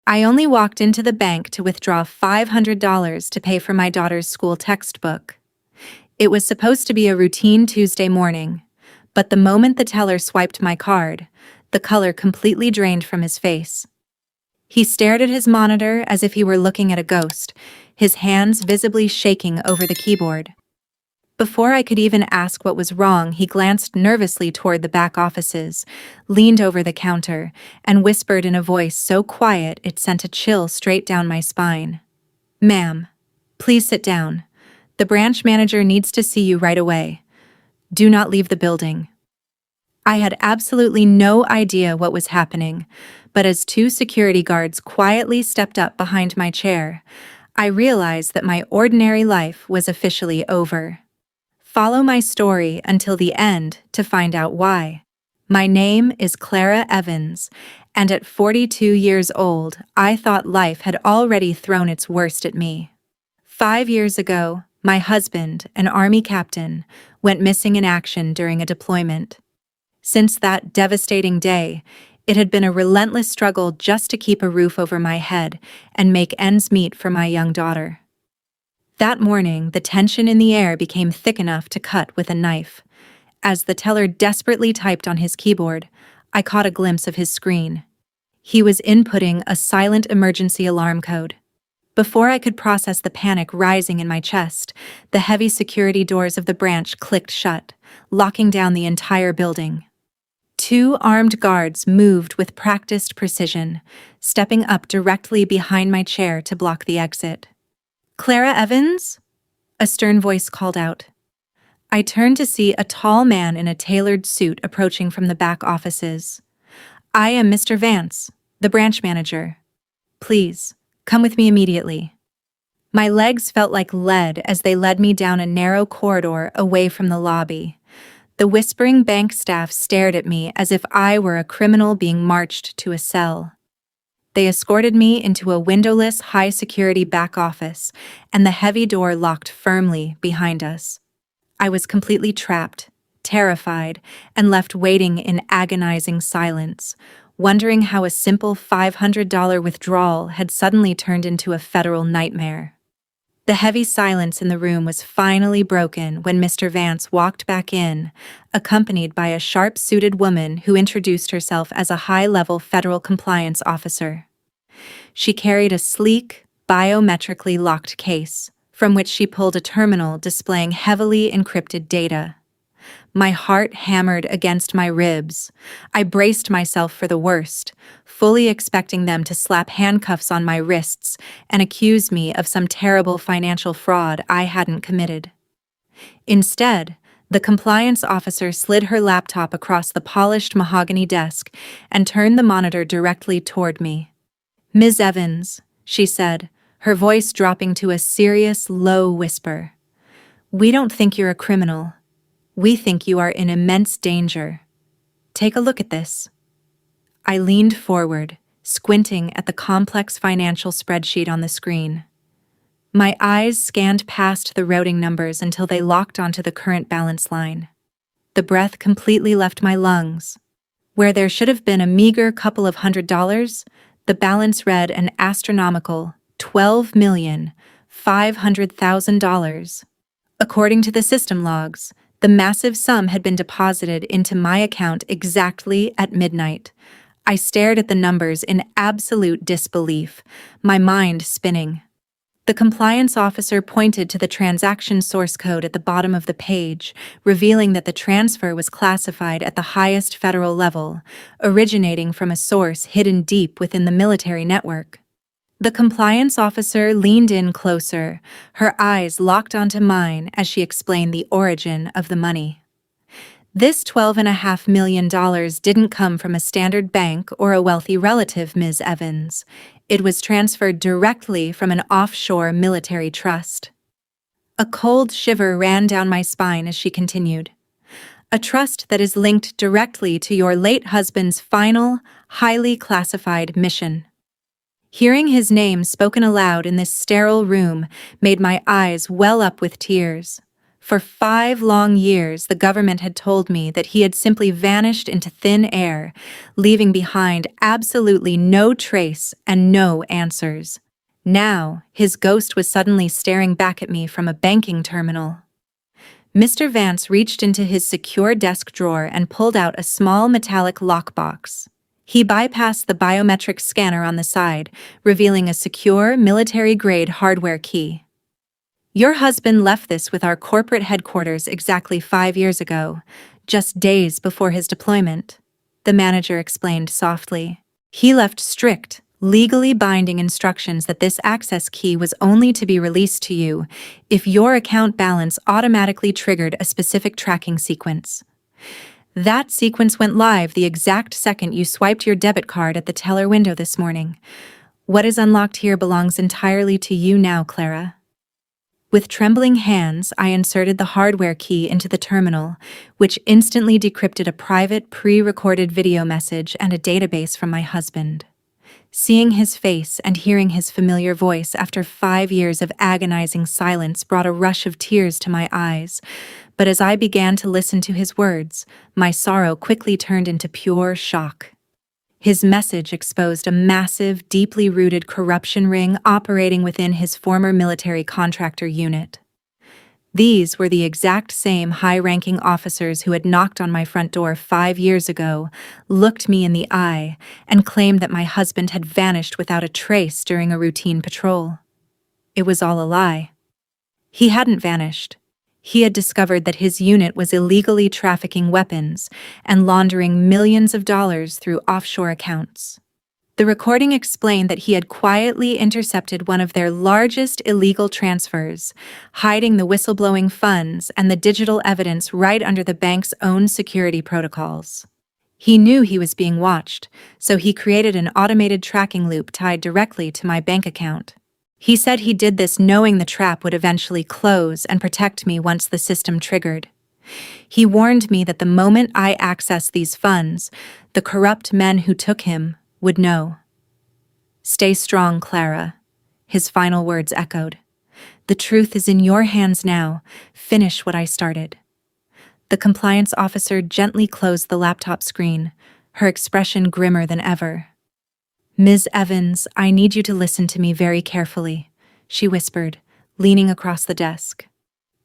I only walked into the bank to withdraw $500 to pay for my daughter's school textbook. It was supposed to be a routine Tuesday morning, but the moment the teller swiped my card, the color completely drained from his face. He stared at his monitor as if he were looking at a ghost, his hands visibly shaking over the keyboard. Before I could even ask what was wrong, he glanced nervously toward the back offices, leaned over the counter, and whispered in a voice so quiet it sent a chill straight down my spine. "Ma'am, please sit down. The branch manager needs to see you right away. Do not leave the building." I had absolutely no idea what was happening, but as two security guards quietly stepped up behind my chair, I realized that my ordinary life was officially over. Follow my story until the end to find out why. My name is Clara Evans, and at 42 years old, I thought life had already thrown its worst at me. 5 years ago, my husband, an Army captain, went missing in action during a deployment. Since that devastating day, it had been a relentless struggle just to keep a roof over my head and make ends meet for my young daughter. That morning, the tension in the air became thick enough to cut with a knife. As the teller desperately typed on his keyboard, I caught a glimpse of his screen. He was inputting a silent emergency alarm code. Before I could process the panic rising in my chest, the heavy security doors of the branch clicked shut, locking down the entire building. 2 armed guards moved with practiced precision, stepping up directly behind my chair to block the exit. "Clara Evans?" a stern voice called out. I turned to see a tall man in a tailored suit approaching from the back offices. "I am Mr. Vance, the branch manager. Please, come with me immediately." My legs felt like lead as they led me down a narrow corridor away from the lobby. The whispering bank staff stared at me as if I were a criminal being marched to a cell. They escorted me into a windowless, high-security back office, and the heavy door locked firmly behind us. I was completely trapped, terrified, and left waiting in agonizing silence, wondering how a simple $500 withdrawal had suddenly turned into a federal nightmare. The heavy silence in the room was finally broken when Mr. Vance walked back in, accompanied by a sharp-suited woman who introduced herself as a high-level federal compliance officer. She carried a sleek, biometrically locked case, from which she pulled a terminal displaying heavily encrypted data. My heart hammered against my ribs. I braced myself for the worst, fully expecting them to slap handcuffs on my wrists and accuse me of some terrible financial fraud I hadn't committed. Instead, the compliance officer slid her laptop across the polished mahogany desk and turned the monitor directly toward me. "Ms. Evans," she said, her voice dropping to a serious, low whisper. "We don't think you're a criminal. We think you are in immense danger. Take a look at this." I leaned forward, squinting at the complex financial spreadsheet on the screen. My eyes scanned past the routing numbers until they locked onto the current balance line. The breath completely left my lungs. Where there should have been a meager couple of $100s, the balance read an astronomical $12,500,000. According to the system logs, the massive sum had been deposited into my account exactly at midnight. I stared at the numbers in absolute disbelief, my mind spinning. The compliance officer pointed to the transaction source code at the bottom of the page, revealing that the transfer was classified at the highest federal level, originating from a source hidden deep within the military network. The compliance officer leaned in closer, her eyes locked onto mine as she explained the origin of the money. "This $12.5 million didn't come from a standard bank or a wealthy relative, Ms. Evans. It was transferred directly from an offshore military trust." A cold shiver ran down my spine as she continued. "A trust that is linked directly to your late husband's final, highly classified mission." Hearing his name spoken aloud in this sterile room made my eyes well up with tears. For 5 long years, the government had told me that he had simply vanished into thin air, leaving behind absolutely no trace and no answers. Now, his ghost was suddenly staring back at me from a banking terminal. Mr. Vance reached into his secure desk drawer and pulled out a small metallic lockbox. He bypassed the biometric scanner on the side, revealing a secure, military-grade hardware key. Your husband left this with our corporate headquarters exactly 5 years ago, just days before his deployment, the manager explained softly. He left strict, legally binding instructions that this access key was only to be released to you if your account balance automatically triggered a specific tracking sequence. That sequence went live the exact second you swiped your debit card at the teller window this morning. What is unlocked here belongs entirely to you now, Clara. With trembling hands, I inserted the hardware key into the terminal, which instantly decrypted a private, pre-recorded video message and a database from my husband. Seeing his face and hearing his familiar voice after 5 years of agonizing silence brought a rush of tears to my eyes, but as I began to listen to his words, my sorrow quickly turned into pure shock. His message exposed a massive, deeply rooted corruption ring operating within his former military contractor unit. These were the exact same high-ranking officers who had knocked on my front door 5 years ago, looked me in the eye, and claimed that my husband had vanished without a trace during a routine patrol. It was all a lie. He hadn't vanished. He had discovered that his unit was illegally trafficking weapons and laundering millions of dollars through offshore accounts. The recording explained that he had quietly intercepted one of their largest illegal transfers, hiding the whistleblowing funds and the digital evidence right under the bank's own security protocols. He knew he was being watched, so he created an automated tracking loop tied directly to my bank account. He said he did this knowing the trap would eventually close and protect me once the system triggered. He warned me that the moment I accessed these funds, the corrupt men who took him would know. Stay strong, Clara, his final words echoed. The truth is in your hands now. Finish what I started. The compliance officer gently closed the laptop screen, her expression grimmer than ever. Ms. Evans, I need you to listen to me very carefully, she whispered, leaning across the desk.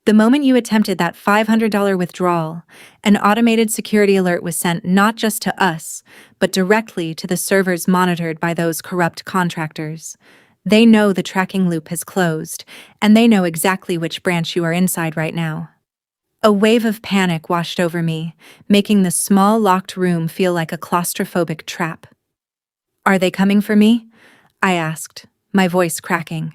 The moment you attempted that $500 withdrawal, an automated security alert was sent not just to us, but directly to the servers monitored by those corrupt contractors. They know the tracking loop has closed, and they know exactly which branch you are inside right now. A wave of panic washed over me, making the small locked room feel like a claustrophobic trap. Are they coming for me? I asked, my voice cracking.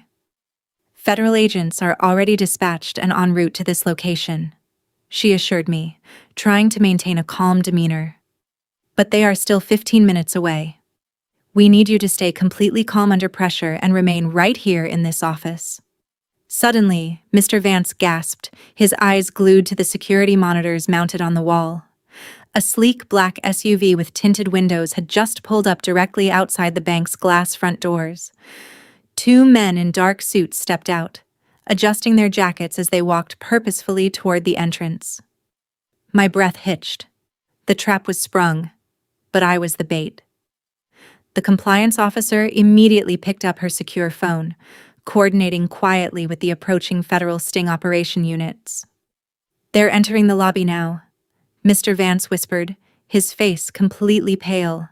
Federal agents are already dispatched and en route to this location, she assured me, trying to maintain a calm demeanor. But they are still 15 minutes away. We need you to stay completely calm under pressure and remain right here in this office. Suddenly, Mr. Vance gasped, his eyes glued to the security monitors mounted on the wall. A sleek black SUV with tinted windows had just pulled up directly outside the bank's glass front doors. 2 men in dark suits stepped out, adjusting their jackets as they walked purposefully toward the entrance. My breath hitched. The trap was sprung, but I was the bait. The compliance officer immediately picked up her secure phone, coordinating quietly with the approaching federal sting operation units. They're entering the lobby now, Mr. Vance whispered, his face completely pale.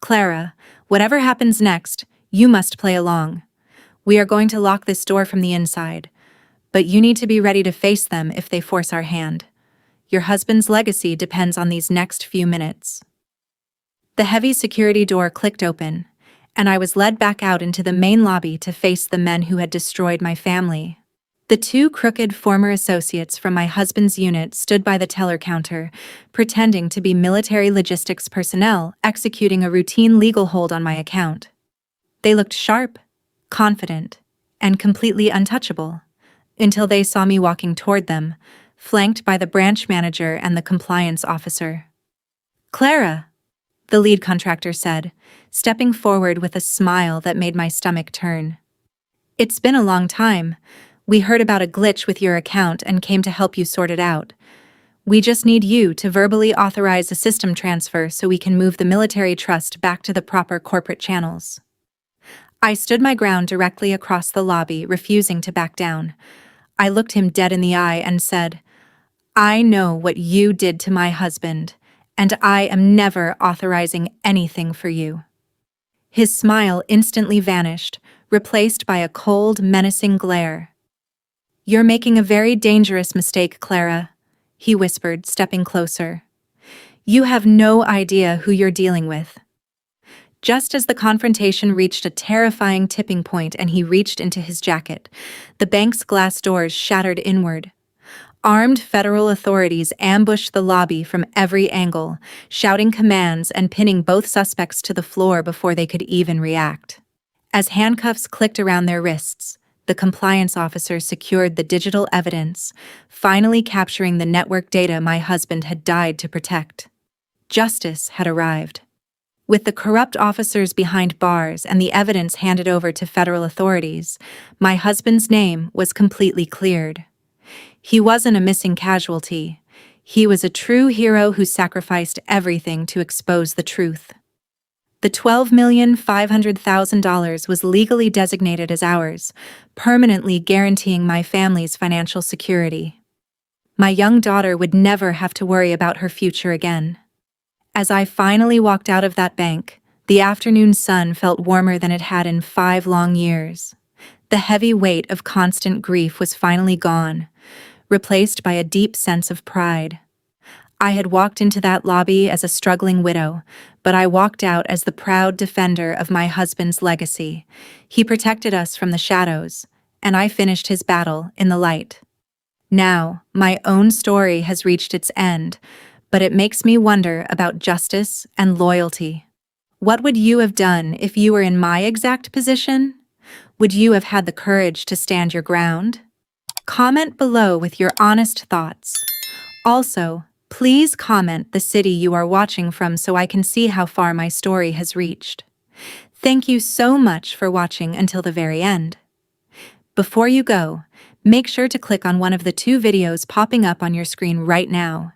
Clara, whatever happens next, you must play along. We are going to lock this door from the inside, but you need to be ready to face them if they force our hand. Your husband's legacy depends on these next few minutes. The heavy security door clicked open, and I was led back out into the main lobby to face the men who had destroyed my family. The 2 crooked former associates from my husband's unit stood by the teller counter, pretending to be military logistics personnel executing a routine legal hold on my account. They looked sharp, confident, and completely untouchable, until they saw me walking toward them, flanked by the branch manager and the compliance officer. Clara, the lead contractor said, stepping forward with a smile that made my stomach turn. It's been a long time. We heard about a glitch with your account and came to help you sort it out. We just need you to verbally authorize a system transfer so we can move the military trust back to the proper corporate channels." I stood my ground directly across the lobby, refusing to back down. I looked him dead in the eye and said, "I know what you did to my husband, and I am never authorizing anything for you." His smile instantly vanished, replaced by a cold, menacing glare. "You're making a very dangerous mistake, Clara," he whispered, stepping closer. "You have no idea who you're dealing with." Just as the confrontation reached a terrifying tipping point and he reached into his jacket, the bank's glass doors shattered inward. Armed federal authorities ambushed the lobby from every angle, shouting commands and pinning both suspects to the floor before they could even react. As handcuffs clicked around their wrists, the compliance officer secured the digital evidence, finally capturing the network data my husband had died to protect. Justice had arrived. With the corrupt officers behind bars and the evidence handed over to federal authorities, my husband's name was completely cleared. He wasn't a missing casualty. He was a true hero who sacrificed everything to expose the truth. The $12,500,000 was legally designated as ours, permanently guaranteeing my family's financial security. My young daughter would never have to worry about her future again. As I finally walked out of that bank, the afternoon sun felt warmer than it had in 5 long years. The heavy weight of constant grief was finally gone, replaced by a deep sense of pride. I had walked into that lobby as a struggling widow, but I walked out as the proud defender of my husband's legacy. He protected us from the shadows, and I finished his battle in the light. Now, my own story has reached its end, but it makes me wonder about justice and loyalty. What would you have done if you were in my exact position? Would you have had the courage to stand your ground? Comment below with your honest thoughts. Also, please comment the city you are watching from so I can see how far my story has reached. Thank you so much for watching until the very end. Before you go, make sure to click on one of the 2 videos popping up on your screen right now.